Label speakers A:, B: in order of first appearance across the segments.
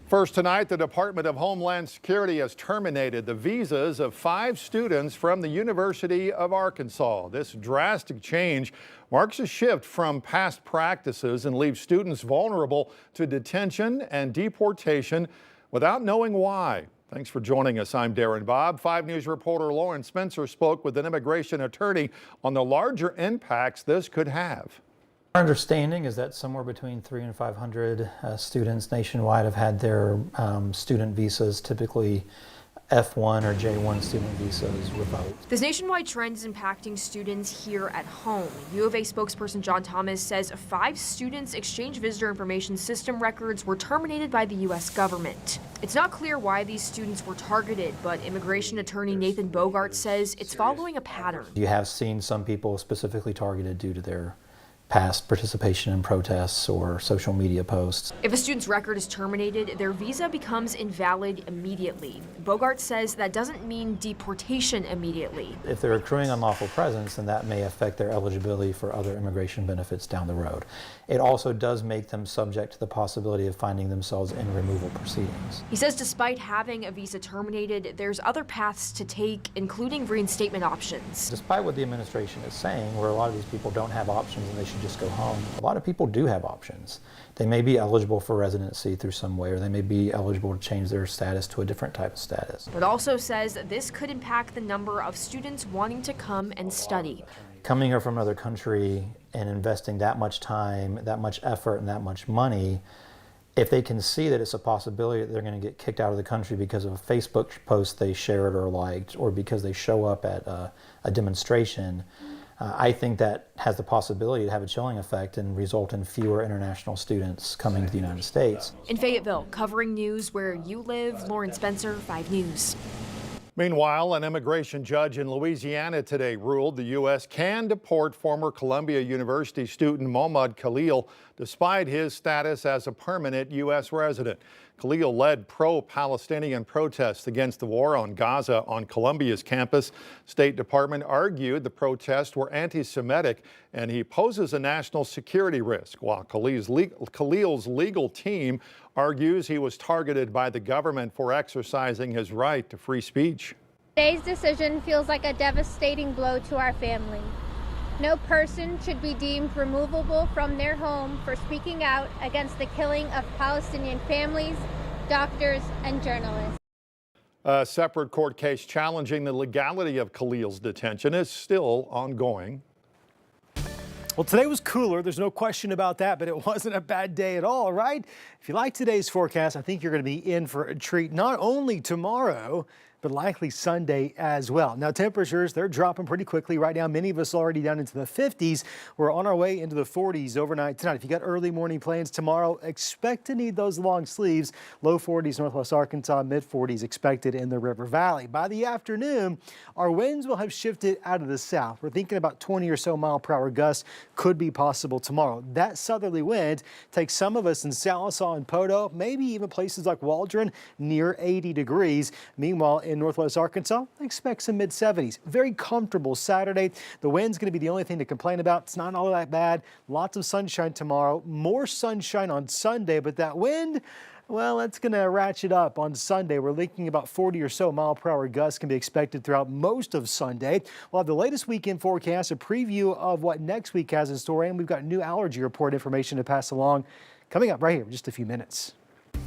A: First tonight, the Department of Homeland Security has terminated the visas of 5 students from the University of Arkansas. This drastic change marks a shift from past practices and leaves students vulnerable to detention and deportation without knowing why. Thanks for joining us. I'm Darren Bobb. 5 News reporter Lauren Spencer spoke with an immigration attorney on the larger impacts this could have.
B: Our understanding is that somewhere between 300 and 500 students nationwide have had their student visas, typically F1 or J1 student visas, revoked.
C: This nationwide trend is impacting students here at home. U of A spokesperson John Thomas says 5 students' exchange visitor information system records were terminated by the U.S. government. It's not clear why these students were targeted, but immigration attorney Nathan Bogart says it's following a pattern.
B: You have seen some people specifically targeted due to their past participation in protests or social media posts.
C: If a student's record is terminated, their visa becomes invalid immediately. Bogart says that doesn't mean deportation immediately.
B: If they're accruing unlawful presence, then that may affect their eligibility for other immigration benefits down the road. It also does make them subject to the possibility of finding themselves in removal proceedings.
C: He says despite having a visa terminated, there's other paths to take, including reinstatement options.
B: Despite what the administration is saying, where a lot of these people don't have options and they should just go home, a lot of people do have options. They may be eligible for residency through some way, or they may be eligible to change their status to a different type of status.
C: But also says this could impact the number of students wanting to come and study.
B: Coming here from another country and investing that much time, that much effort, and that much money, if they can see that it's a possibility that they're going to get kicked out of the country because of a Facebook post they shared or liked, or because they show up at a demonstration, I think that has the possibility to have a chilling effect and result in fewer international students coming to the United States.
C: In Fayetteville, covering news where you live, Lauren Spencer, 5 News.
A: Meanwhile, an immigration judge in Louisiana today ruled the U.S. can deport former Columbia University student Mohammad Khalil despite his status as a permanent U.S. resident. Khalil led pro-Palestinian protests against the war on Gaza on Columbia's campus. State Department argued the protests were anti-Semitic and he poses a national security risk, while Khalil's legal team argues he was targeted by the government for exercising his right to free speech.
D: Today's decision feels like a devastating blow to our family. No person should be deemed removable from their home for speaking out against the killing of Palestinian families, doctors, and journalists.
A: A separate court case challenging the legality of Khalil's detention is still ongoing.
E: Well, today was cooler. There's no question about that, but it wasn't a bad day at all, right? If you like today's forecast, I think you're going to be in for a treat not only tomorrow, but likely Sunday as well. Now, temperatures, they're dropping pretty quickly right now. Many of us already down into the 50s. We're on our way into the 40s overnight tonight. If you got early morning plans tomorrow, expect to need those long sleeves. Low 40s Northwest Arkansas, mid 40s expected in the River Valley. By the afternoon, our winds will have shifted out of the south. We're thinking about 20 or so mile-per-hour gusts could be possible tomorrow. That southerly wind takes some of us in Sallisaw and Poteau, maybe even places like Waldron, near 80 degrees. Meanwhile, in Northwest Arkansas, expect some mid-70s. Very comfortable Saturday. The wind's going to be the only thing to complain about. It's not all that bad. Lots of sunshine tomorrow. More sunshine on Sunday, but that wind, well, that's going to ratchet up on Sunday. We're looking about 40 or so mile-per-hour gusts can be expected throughout most of Sunday. We'll have the latest weekend forecast, a preview of what next week has in store, and we've got new allergy report information to pass along coming up right here in just a few minutes.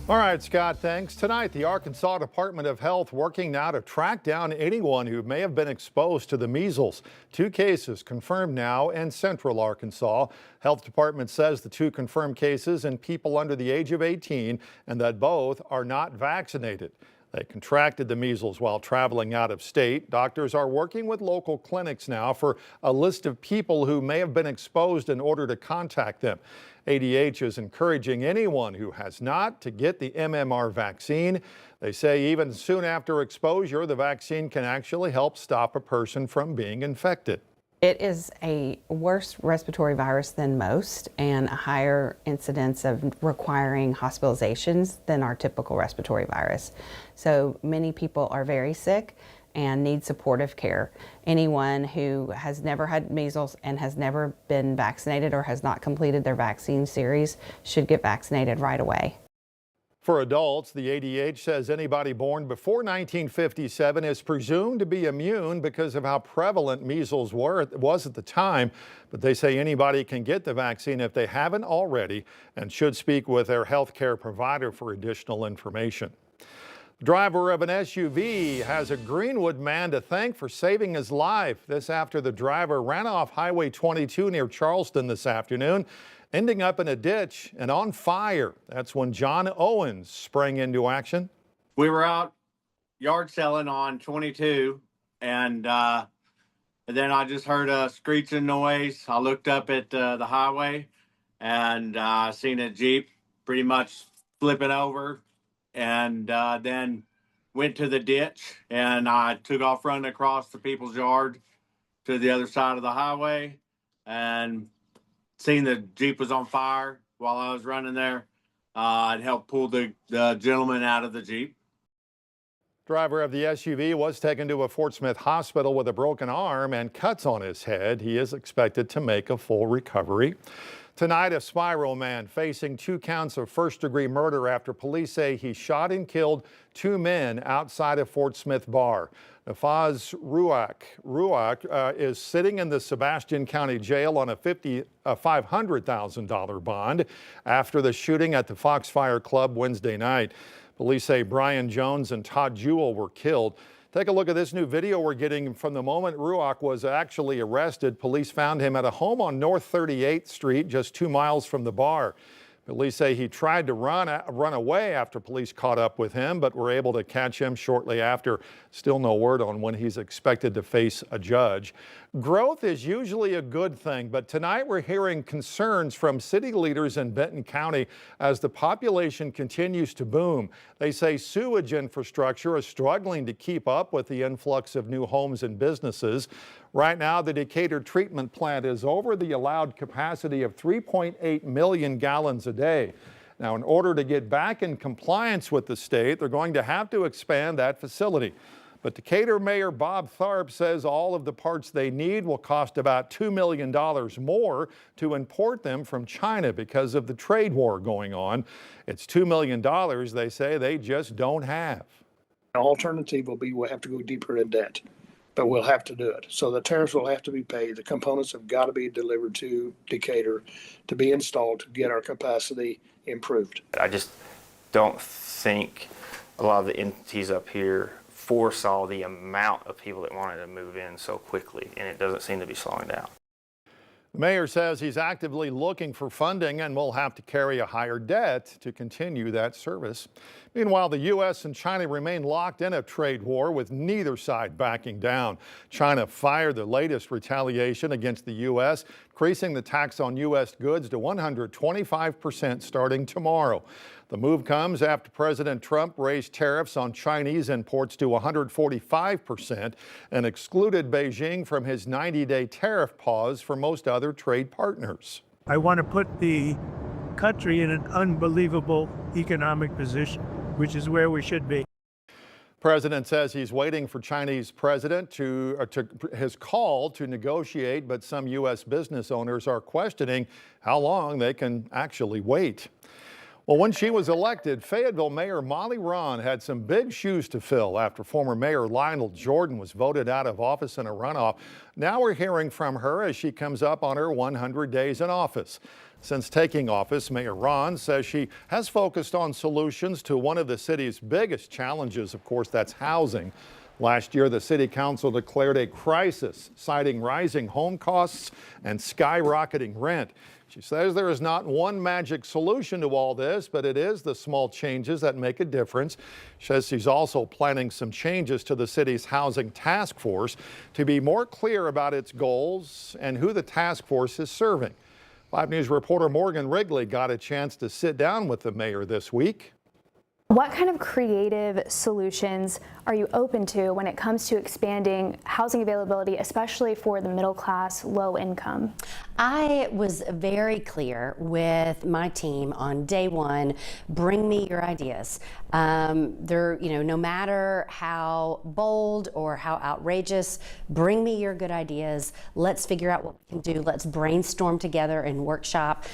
A: All right, Scott, thanks. Tonight, the Arkansas Department of Health working now to track down anyone who may have been exposed to the measles. 2 cases confirmed now in central Arkansas. Health Department says the 2 confirmed cases in people under the age of 18 and that both are not vaccinated. They contracted the measles while traveling out of state. Doctors are working with local clinics now for a list of people who may have been exposed in order to contact them. ADH is encouraging anyone who has not to get the MMR vaccine. They say even soon after exposure, the vaccine can actually help stop a person from being infected.
F: It is a worse respiratory virus than most and a higher incidence of requiring hospitalizations than our typical respiratory virus. So many people are very sick and need supportive care. Anyone who has never had measles and has never been vaccinated or has not completed their vaccine series should get vaccinated right away.
A: For adults, the ADH says anybody born before 1957 is presumed to be immune because of how prevalent measles was at the time. But they say anybody can get the vaccine if they haven't already and should speak with their health care provider for additional information. The driver of an SUV has a Greenwood man to thank for saving his life. This after the driver ran off Highway 22 near Charleston this afternoon, ending up in a ditch and on fire. That's when John Owens sprang into action.
G: We were out yard selling on 22, and then I just heard a screeching noise. I looked up at the highway, and I seen a Jeep pretty much flipping over, and then went to the ditch, and I took off running across the people's yard to the other side of the highway, and seen the Jeep was on fire while I was running there. I'd helped pull the gentleman out of the Jeep.
A: Driver of the SUV was taken to a Fort Smith hospital with a broken arm and cuts on his head. He is expected to make a full recovery. Tonight, a Spiro man facing 2 counts of first-degree murder after police say he shot and killed 2 men outside a Fort Smith bar. Nafaz Ruak is sitting in the Sebastian County Jail on a $500,000 bond after the shooting at the Foxfire Club Wednesday night. Police say Brian Jones and Todd Jewell were killed. Take a look at this new video we're getting from the moment Ruak was actually arrested. Police found him at a home on North 38th Street, just 2 miles from the bar. Police say he tried to run away after police caught up with him, but were able to catch him shortly after. Still no word on when he's expected to face a judge. Growth is usually a good thing, but tonight we're hearing concerns from city leaders in Benton County as the population continues to boom. They say sewage infrastructure is struggling to keep up with the influx of new homes and businesses. Right now, the Decatur treatment plant is over the allowed capacity of 3.8 million gallons a day. Now, in order to get back in compliance with the state, they're going to have to expand that facility. But Decatur Mayor Bob Tharp says all of the parts they need will cost about $2 million more to import them from China because of the trade war going on. It's $2 million they say they just don't have.
H: An alternative will be we'll have to go deeper in debt, but we'll have to do it. So the tariffs will have to be paid. The components have got to be delivered to Decatur to be installed to get our capacity improved.
I: I just don't think a lot of the entities up here foresaw the amount of people that wanted to move in so quickly, and it doesn't seem to be slowing down.
A: The mayor says he's actively looking for funding and will have to carry a higher debt to continue that service. Meanwhile, the U.S. and China remain locked in a trade war with neither side backing down. China fired the latest retaliation against the U.S., increasing the tax on U.S. goods to 125% starting tomorrow. The move comes after President Trump raised tariffs on Chinese imports to 145% and excluded Beijing from his 90-day tariff pause for most other trade partners.
J: I want to put the country in an unbelievable economic position, which is where we should be.
A: President says he's waiting for Chinese president to his call to negotiate, but some U.S. business owners are questioning how long they can actually wait. Well, when she was elected, Fayetteville Mayor Molly Ron had some big shoes to fill after former Mayor Lionel Jordan was voted out of office in a runoff. Now we're hearing from her as she comes up on her 100 days in office. Since taking office, Mayor Ron says she has focused on solutions to one of the city's biggest challenges. Of course, that's housing. Last year, the City Council declared a crisis, citing rising home costs and skyrocketing rent. She says there is not one magic solution to all this, but it is the small changes that make a difference. She says she's also planning some changes to the city's housing task force to be more clear about its goals and who the task force is serving. 5 News reporter Morgan Wrigley got a chance to sit down with the mayor this week.
K: What kind of creative solutions are you open to when it comes to expanding housing availability, especially for the middle class, low income?
L: I was very clear with my team on day one, bring me your ideas. No matter how bold or how outrageous, bring me your good ideas. Let's figure out what we can do. Let's brainstorm together and workshop.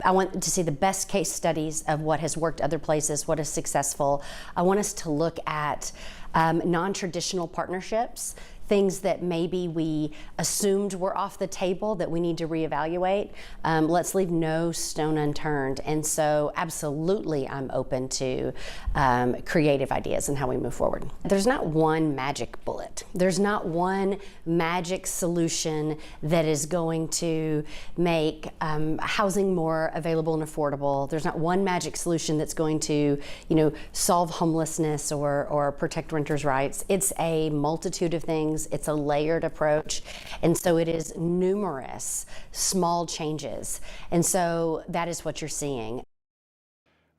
L: I want to see the best case studies of what has worked other places, what is successful. I want us to look at non-traditional partnerships, things that maybe we assumed were off the table that we need to reevaluate. Let's leave no stone unturned. And so absolutely I'm open to creative ideas and how we move forward. There's not one magic bullet. There's not one magic solution that is going to make housing more available and affordable. There's not one magic solution that's going to, solve homelessness or protect renters' rights. It's a multitude of things. It's a layered approach. And so it is numerous small changes. And so that is what you're seeing.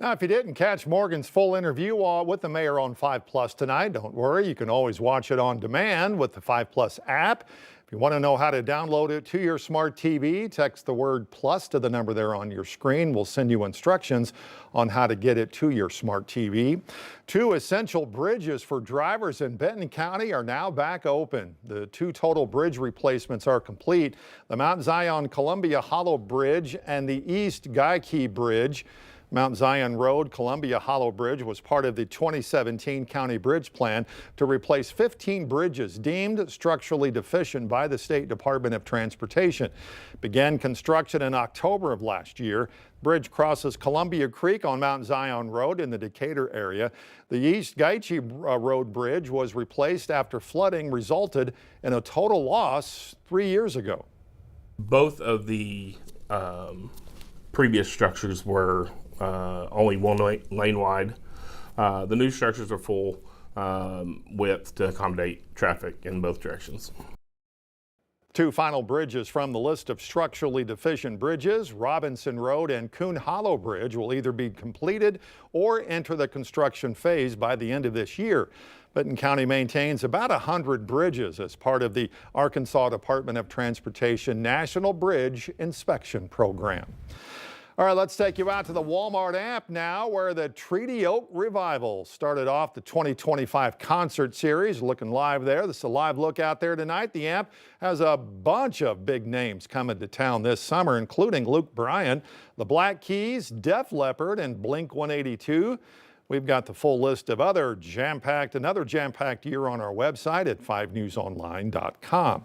A: Now, if you didn't catch Morgan's full interview with the mayor on 5 Plus tonight, don't worry. You can always watch it on demand with the 5 Plus app. If you want to know how to download it to your smart TV, text the word plus to the number there on your screen. We'll send you instructions on how to get it to your smart TV. 2 essential bridges for drivers in Benton County are now back open. The 2 total bridge replacements are complete. The Mount Zion Columbia Hollow Bridge and the East Guykey Bridge. Mount Zion Road Columbia Hollow Bridge was part of the 2017 County Bridge Plan to replace 15 bridges deemed structurally deficient by the State Department of Transportation. Began construction in October of last year. Bridge crosses Columbia Creek on Mount Zion Road in the Decatur area. The East Guykey Road Bridge was replaced after flooding resulted in a total loss 3 years ago.
M: Both of the previous structures were only 1 lane wide. The new structures are full width to accommodate traffic in both directions.
A: 2 final bridges from the list of structurally deficient bridges, Robinson Road and Coon Hollow Bridge, will either be completed or enter the construction phase by the end of this year. Benton County maintains about 100 bridges as part of the Arkansas Department of Transportation National Bridge Inspection Program. All right, let's take you out to the Walmart app now, where the Treaty Oak Revival started off the 2025 concert series. Looking live there. This is a live look out there tonight. The app has a bunch of big names coming to town this summer, including Luke Bryan, the Black Keys, Def Leppard, and Blink-182. We've got the full list of another jam-packed year on our website at 5newsonline.com.